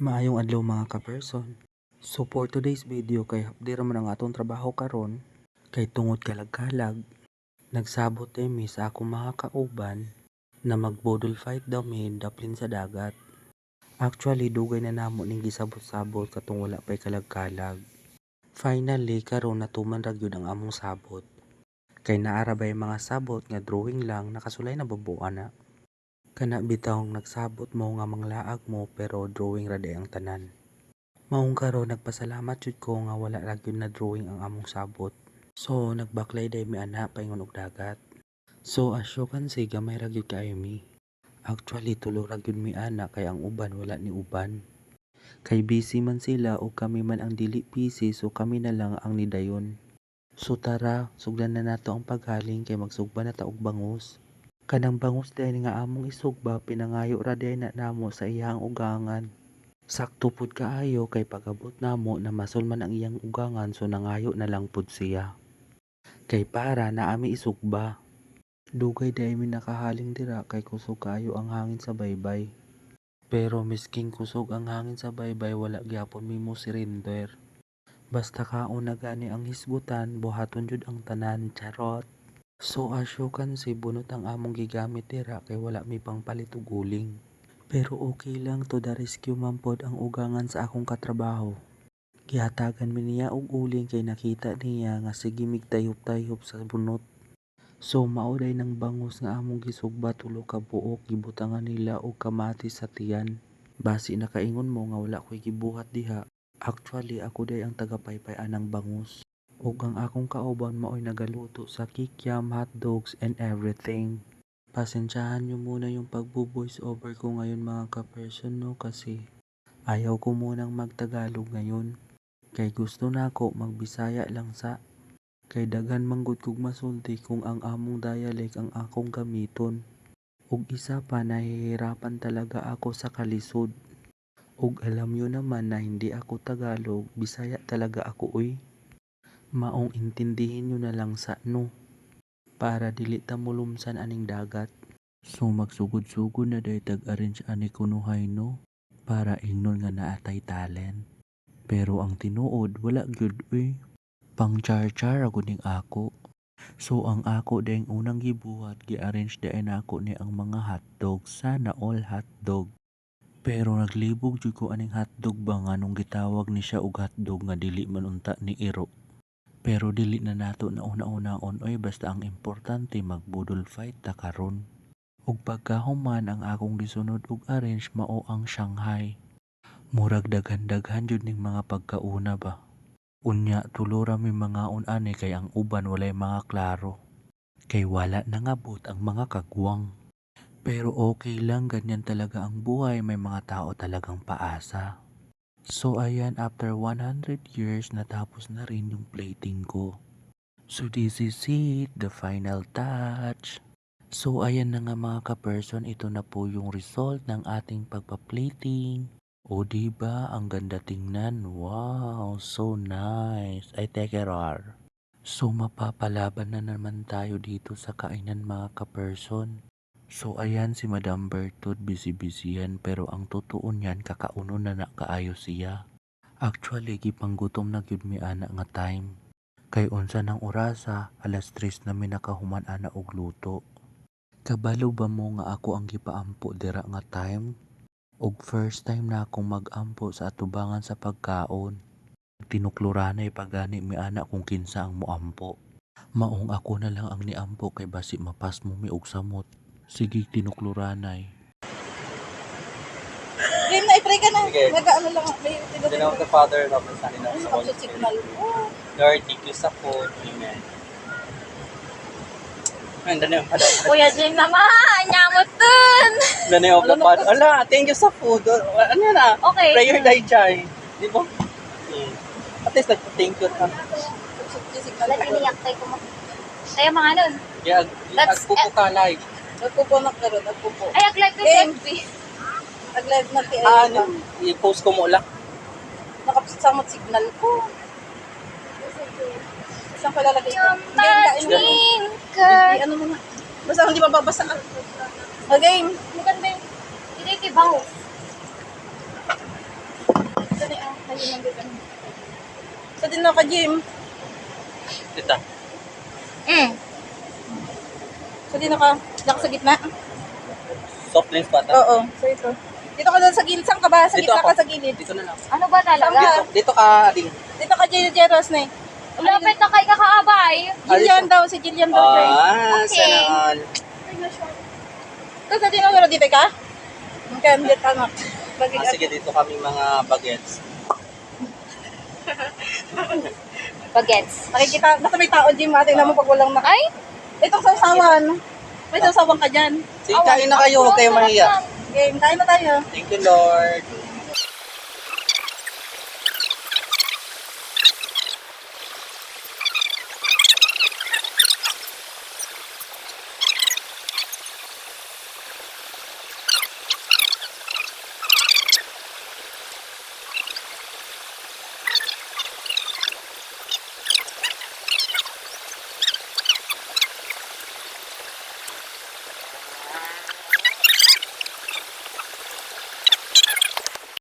Maayong adlaw mga ka-person. So for today's video kay hapdi ra man ang atong trabaho karon kay tungod kalag-kalag nagsabot mi sa akong mga kauban na magbodol fight daw mi daplin sa dagat. Actually dugay na namo ning gisabot-sabot katong wala pay kalag-kalag. Finally karon natuman ra gyud ang among sabot. Kay naara bay mga sabot nga drawing lang nakasulay na bubuan na. Kana bitawng nagsabot mo nga manglaag mo pero drawing ra day ang tanan. Maong karon nagpasalamat jud ko nga wala ra gyud na drawing ang among sabot. So nagbaklay day mi ana paingon og dagat. So as you can see gamay ra gyud kaayo mi. Actually tulo ra gyud mi ana kay ang uban wala ni uban. Kay busy man sila o kami man ang dili busy so kami na lang ang nidayon. So tara, sugdan na nato ang paghaling kay magsugba na ta og bangus. Kanang bangus day nga among isugba pinangayo ra day na namo sa iyang ugangan. Sakto pud kaayo kay pagabot namo na masul man ang iyang ugangan so nangayo na lang pud siya. Kay para naami isugba. Dugay day mi nakahaling dira kay kusog kaayo ang hangin sa baybay. Pero misking kusog ang hangin sa baybay wala gyapon mi mo surrender. Basta kaon na gani ang hisgutan buhaton jud ang tanan charot. So as you can see bunot ang among gigamit dira kay wala mi pangpalit og uling. Pero okay lang to the rescue man pod ang ugangan sa akong katrabaho. Gihatagan mi niya og uling kay nakita niya nga sige migtayop-tayop sa bunot. So mauday nang bangus nga among gisugba tulo ka buok gibutangan nila og kamatis sa tiyan. Basi nakaingon mo nga wala ko'y gibuhat diha. Actually ako day ang tagapaypay anang bangus. Ug ang akong kauban maoy nagaluto sa kikiam, hotdogs and everything. Pasensyahan nyo muna yung pagbo-voice over ko ngayon mga ka-person no kasi ayaw ko munang magtagalog ngayon. Kay gusto na ako magbisaya lang sa kay daghan manggod kog masulti kung ang among dialect ang akong gamiton. Ug isa pa nahihirapan talaga ako sa kalisod. Ug alam nyo naman na hindi ako Tagalog, Bisaya talaga ako uy. Maong intindihin nyo na lang sa no. Para dili ta mulumsan aning dagat. So magsugod-sugod na day tag-arrange ani kunuhay no para ingnon nga naatay talent. Pero ang tinuod wala gyud uy. Pang char-char ako ning ako. So ang ako dayang unang gibuhat gi-arrange day nako ni ang mga hotdog sana all hotdog. Pero naglibog jud ko aning hotdog ba nga nung gitawag ni siya og hotdog nga dili man unta ni iro. Pero dili na nato na una-unaon oy basta ang importante magbudol fight ta karon. Ug pagkahuman ang akong gisunod og arrange mao ang Shanghai. Murag daghan-daghan jud ning mga pagkauna ba. Unya tulo ra mi mga ani kay ang uban walay mga klaro. Kay wala nangabot ang mga kagwang. Pero okay lang ganyan talaga ang buhay may mga tao talagang paasa. So ayan after 100 years natapos na rin yung plating ko. So this is it, the final touch. So ayan na nga mga ka-person, ito na po yung result ng ating pagpa-plating. O diba, ang ganda tingnan. Wow, so nice. I take it all. So mapapalaban na naman tayo dito sa kainan mga ka-person. So ayan si Madam Bertud busy-busy yan pero ang totoo niyan kakauno na nakaayo siya. Actually gipanggutom na gyud mi ana nga time. Kay unsa nang orasa, alas 3 na mi nakahuman ana og luto. Kabalo ba mo nga ako ang gipaampo dira nga time? Og first time na akong mag-ampo sa atubangan sa pagkaon. Tinukluranay pagani mi ana kung kinsa ang moampo. Maong ako na lang ang niampo kay basi mapas mo mi og samot. Sige tinukluranay. Game na, i-pray ka na. Sige. Nag-ano lang, may In the name of the Father, Lord, and Son, and of the Holy sa signal. Spirit. Lord, thank you sa food. Amen. In the name of the Father. Kuya Jim naman, nyamot dun. In the name of the Father. Ala, thank you sa food. Ano yan ah? Okay. Prayer day chay. Di ba? At least nag-thank you. Wala tiniyak tayo ko mo. Kaya mga nun. Yeah, agpupo ka live. Nagpupo na karon, nagpupo. Ay, ag-live na Game. FB. Nag-live na ti Ano? I-post ko mo lang. Nakasamot signal ko. Saan ka lalagay ko? Yung Game, kain mo. mating ka. Ano mo na? Basta hindi mababasa ka. Game. Maganda yung, hindi ito bango. Ayun lang dito. So, din ako ka-gym. Tita. So, din ako sa gitna. Soft drinks pa. Oo. So, ito. Dito ka doon sa gilid. Saan ka ba? Sa Dito gitna ako. ka sa gilid. Dito na lang. Ano ba talaga? Dito ka, Ading. Dito ka, Jeros na eh. Lapit na kay kakaabay. Jillian daw. Si Jillian daw. Okay. Sana all. Tapos sa dinong dito ka? Okay, hindi tama. Sige, dito kami mga bagets. Bagets. Nakikita, basta may tao, Jim. Tingnan mo pag walang Ay? Itong sausawan. May sausawan ka dyan. Sige, kain na kayo. Huwag kayong mahiya. Okay, kain na tayo. Thank you, Lord.